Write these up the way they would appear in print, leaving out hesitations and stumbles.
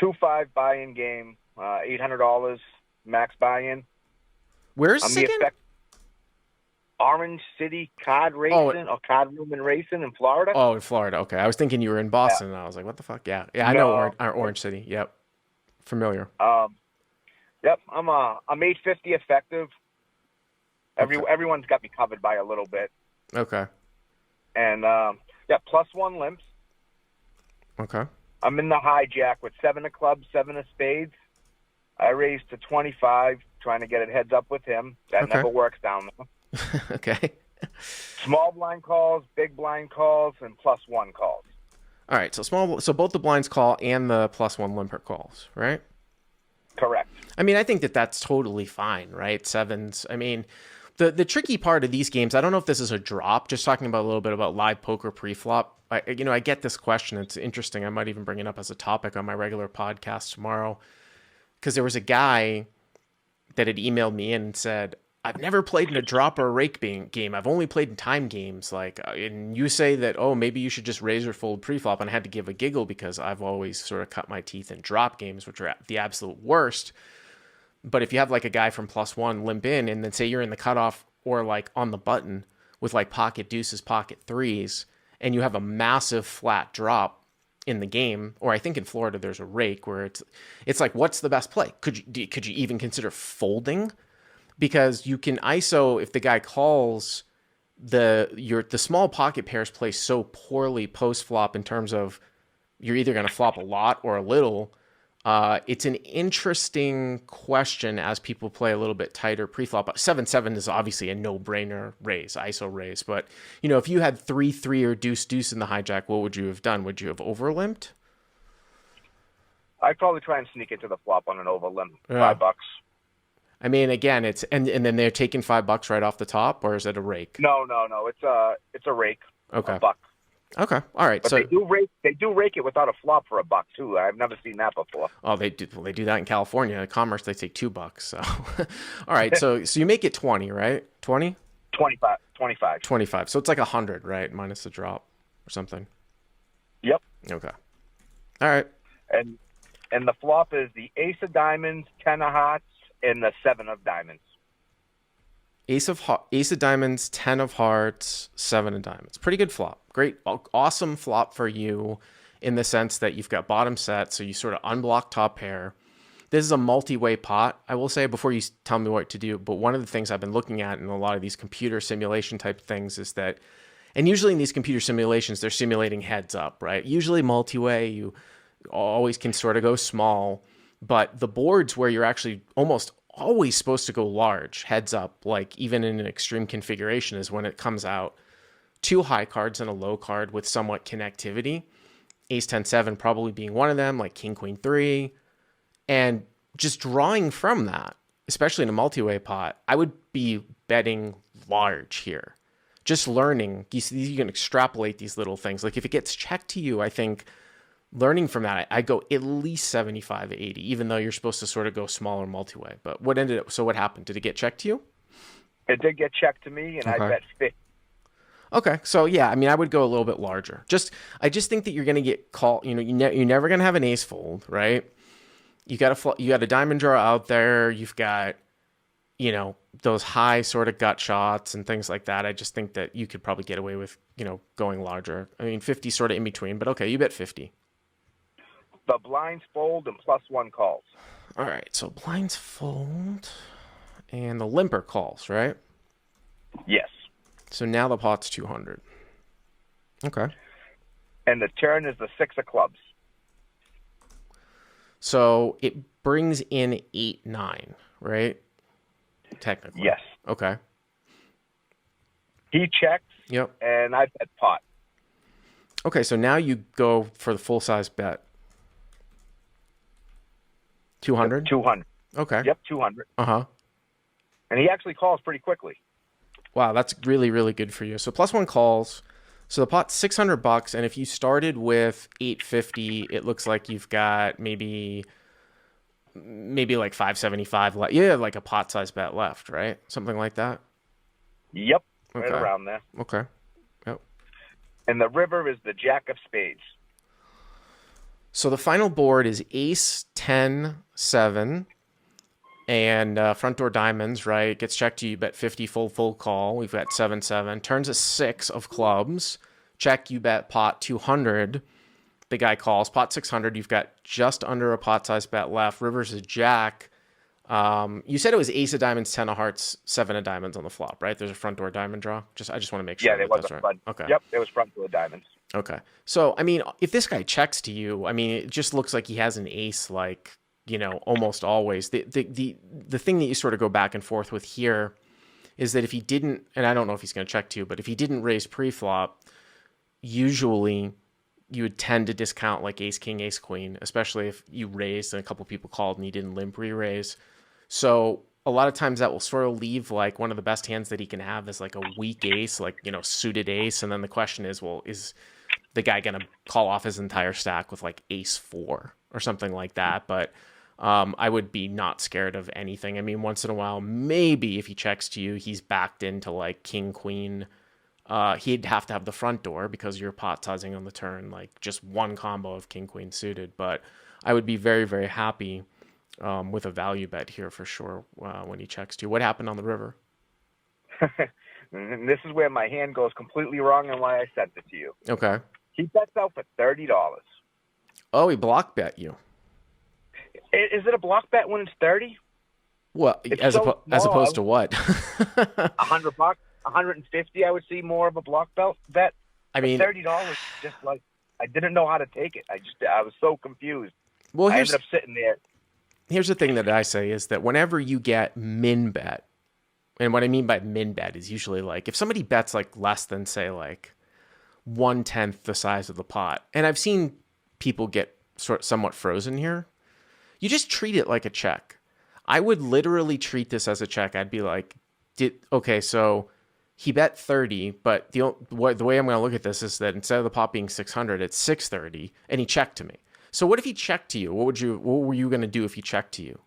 2-5 buy-in game, $800 max buy-in. Where is I'm this the again? effect Orange City Card Oh, Racing or Card Room and Racing in Florida. oh, in Florida. Okay, I was thinking you were in Yeah. Boston, and I was like, what the fuck? Yeah, yeah, I know No. Orange City. Yep, familiar. Um, yep. I'm 850 effective. Okay, Everyone's got me covered by a little bit, okay, and yeah, +1 limps. okay, I'm in the hijack with 7 of clubs, 7 of spades. I raised to 25, trying to get it heads up with him. That okay, never works down there. okay. Small blind calls, big blind calls, and +1 calls. All right, so both the blinds call and the +1 limper calls, right? Correct. I mean, I think that that's totally fine, right? Sevens. I mean, the tricky part of these games, I don't know if this is a drop. Just talking about a little bit about live poker pre-flop. I get this question. It's interesting. I might even bring it up as a topic on my regular podcast tomorrow, because there was a guy that had emailed me in and said, I've never played in a drop or a rake game. I've only played in time games. Like, and you say that, oh, maybe you should just raise or fold pre-flop. And I had to give a giggle because I've always sort of cut my teeth in drop games, which are the absolute worst. But if you have like a guy from +1 limp in, and then say you're in the cutoff or like on the button with like pocket deuces, pocket threes, and you have a massive flat drop in the game, or I think in Florida there's a rake where it's like, what's the best play? Could you even consider folding? Because you can ISO if the guy calls the small pocket pairs play so poorly post flop in terms of you're either going to flop a lot or a little. It's an interesting question as people play a little bit tighter pre-flop. 7-7 is obviously a no-brainer raise, ISO raise. But, if you had 3-3 or deuce-deuce in the hijack, what would you have done? Would you have overlimped? I'd probably try and sneak into the flop on an over limp. Yeah. $5. I mean, again, it's and then they're taking $5 right off the top, or is it a rake? No. It's a rake. Okay. A buck. Okay. All right. But So they do rake it without a flop for a buck too. I've never seen that before. oh, they do. Well, they do that in California. In Commerce, they take $2. So, all right. So you make it 20, right? 20? 25. 25. 25. So it's like 100, right? Minus the drop or something. Yep. Okay. All right. And the flop is the ace of diamonds, 10 of hearts, and the 7 of diamonds. Ace of diamonds, 10 of hearts, 7 of diamonds. Pretty good flop. Great, awesome flop for you in the sense that you've got bottom set, so you sort of unblock top pair. This is a multi-way pot, I will say, before you tell me what to do. But one of the things I've been looking at in a lot of these computer simulation type things is that, and usually in these computer simulations, they're simulating heads up, right? Usually multi-way, you always can sort of go small, but the boards where you're actually almost always supposed to go large, heads up, like even in an extreme configuration, is when it comes out 2 high cards and a low card with somewhat connectivity. Ace 10 7 probably being one of them, like King Queen 3. And just drawing from that, especially in a multi-way pot, I would be betting large here. Just learning, you can extrapolate these little things. Like if it gets checked to you, I think learning from that, I go at least 75, 80, even though you're supposed to sort of go smaller multi-way. But what happened? Did it get checked to you? It did get checked to me, and Okay. I bet 50. Okay, so yeah, I mean, I would go a little bit larger. I just think that you're going to get called. You're never going to have an ace fold, right? You got a diamond draw out there. You've got, those high sort of gut shots and things like that. I just think that you could probably get away with, going larger. I mean, 50 sort of in between, but okay, you bet 50. The blinds fold and +1 calls. All right, so blinds fold and the limper calls, right? Yes. So now the pot's 200. Okay. And the turn is the 6 of clubs. So it brings in 8-9, right? Technically. Yes. Okay. He checks. Yep. And I bet pot. Okay, so now you go for the full size bet. 200? 200. Okay. Yep, 200. Uh-huh. And he actually calls pretty quickly. Wow, that's really, really good for you. So +1 calls. So the pot's $600, and if you started with 850, it looks like you've got maybe like 575 left. Yeah, like a pot size bet left, right? Something like that. Yep, Okay. right around there. Okay. Yep. And the river is the jack of spades. So the final board is ace 10 7 and front door diamonds, right? Gets checked to you, bet 50 full call. We've got 7 7. Turns a 6 of clubs. Check, you bet pot 200. The guy calls pot 600. You've got just under a pot size bet left. River's a jack. You said it was ace of diamonds, 10 of hearts, 7 of diamonds on the flop, right? There's a front door diamond draw. I just want to make sure. Yeah, it was that's a right. front. Okay. Yep, it was front door diamonds. Okay. So, I mean, if this guy checks to you, I mean, it just looks like he has an ace, like, almost always. The thing that you sort of go back and forth with here is that if he didn't, and I don't know if he's going to check to you, but if he didn't raise pre-flop, usually you would tend to discount like ace king, ace queen, especially if you raised and a couple people called and he didn't limp re-raise. So a lot of times that will sort of leave like one of the best hands that he can have is like a weak ace, like, suited ace. And then the question is, well, is the guy going to call off his entire stack with like ace 4 or something like that? But I would be not scared of anything. I mean, once in a while, maybe if he checks to you, he's backed into like king, queen. He'd have to have the front door because you're pot sizing on the turn, like just one combo of king, queen suited. But I would be very, very happy with a value bet here for sure when he checks to you. What happened on the river? And this is where my hand goes completely wrong and why I sent it to you. Okay. He bets out for $30. Oh, he block bet you. Is it a block bet when it's 30? Well, as opposed to what? $100, 150. I would see more of a block bet. I mean, $30. Just like I didn't know how to take it. I was so confused. Well, I ended up sitting there. Here's the thing that I say is that whenever you get min bet, and what I mean by min bet is usually like if somebody bets like less than say like 1/10 the size of the pot, and I've seen people get somewhat frozen here. You just treat it like a check. I would literally treat this as a check. I'd be like, okay, so he bet 30, but the way I'm going to look at this is that instead of the pot being 600, it's 630, and he checked to me. So what if he checked to you? What were you going to do if he checked to you?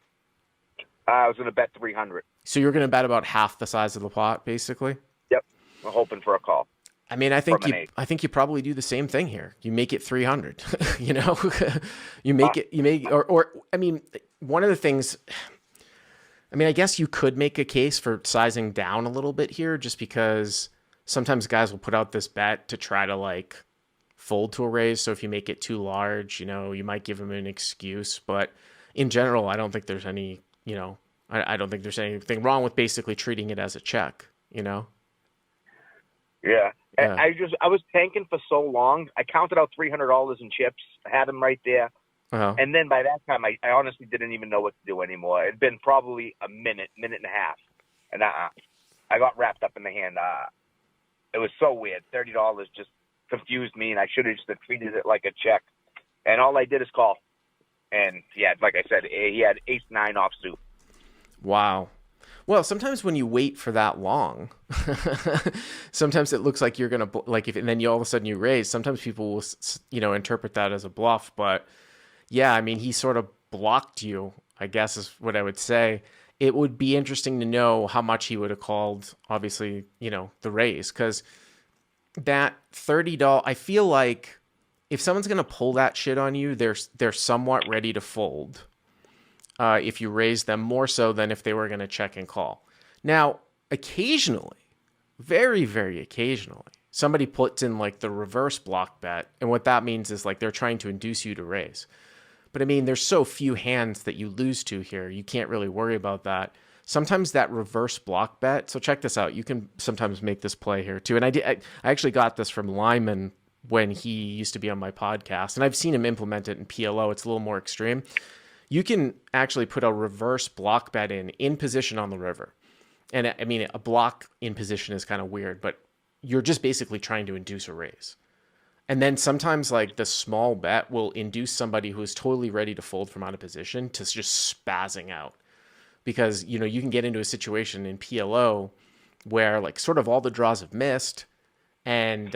I was going to bet 300. So you're going to bet about half the size of the pot, basically? Yep. I'm hoping for a call. I mean, I think you probably do the same thing here. You make it 300, you make or I mean, one of the things, I mean, I guess you could make a case for sizing down a little bit here just because sometimes guys will put out this bet to try to like fold to a raise. So if you make it too large, you might give him an excuse, but in general, I don't think there's any, I don't think there's anything wrong with basically treating it as a check, Yeah. Yeah. I was tanking for so long. I counted out $300 in chips. I had them right there. Uh-huh. And then by that time, I honestly didn't even know what to do anymore. It had been probably a minute and a half. And I got wrapped up in the hand. It was so weird. $30 just confused me, and I should have just treated it like a check. And all I did is call. And, yeah, like I said, he had ace-9 offsuit. Wow. Well, sometimes when you wait for that long, sometimes it looks like you're going to, like, and then all of a sudden you raise. Sometimes people will, interpret that as a bluff. But, yeah, I mean, he sort of blocked you, I guess is what I would say. It would be interesting to know how much he would have called, obviously, the raise. Because that $30, I feel like if someone's going to pull that shit on you, they're somewhat ready to fold. If you raise them more so than if they were going to check and call. Now, occasionally, very, very occasionally, somebody puts in like the reverse block bet. And what that means is like they're trying to induce you to raise. But I mean, there's so few hands that you lose to here. You can't really worry about that. Sometimes that reverse block bet. So check this out. You can sometimes make this play here too. And I actually got this from Lyman when he used to be on my podcast. And I've seen him implement it in PLO. It's a little more extreme. You can actually put a reverse block bet in position on the river. And I mean, a block in position is kind of weird, but you're just basically trying to induce a raise. And then sometimes like the small bet will induce somebody who is totally ready to fold from out of position to just spazzing out. Because, you can get into a situation in PLO where like sort of all the draws have missed and,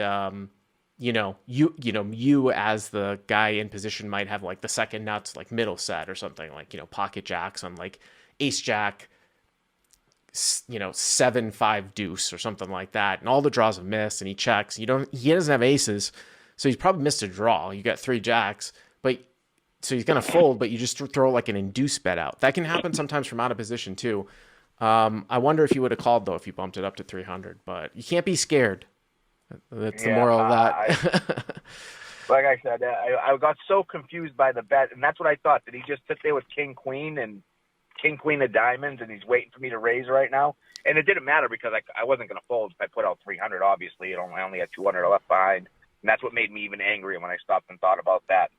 you as the guy in position might have like the second nuts, like middle set or something like, pocket jacks on like ace jack, 7-5 deuce or something like that. And all the draws have missed and he checks. He doesn't have aces. So he's probably missed a draw. You got 3 jacks, but So he's going to fold, but you just throw like an induced bet out. That can happen sometimes from out of position too. I wonder if you would have called though if you bumped it up to 300, but you can't be scared. That's the moral of that. Like I said, I got so confused by the bet, and that's what I thought. Did he just sit there with king queen of diamonds, and he's waiting for me to raise right now? And it didn't matter because I wasn't going to fold if I put out 300. Obviously, I only had 200 left behind, and that's what made me even angrier when I stopped and thought about that.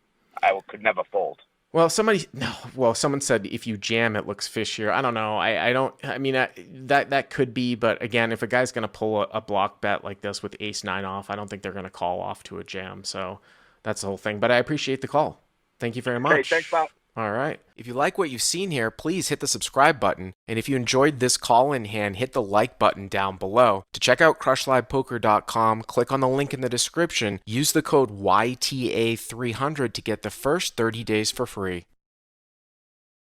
I could never fold. Well, someone said if you jam, it looks fishier. I don't know. I mean, that could be, but again, if a guy's going to pull a block bet like this with ace 9 off, I don't think they're going to call off to a jam. So that's the whole thing. But I appreciate the call. Thank you very much. Hey, thanks, Bob. All right. If you like what you've seen here, please hit the subscribe button. And if you enjoyed this call-in hand, hit the like button down below. To check out crushlivepoker.com, click on the link in the description. Use the code YTA300 to get the first 30 days for free.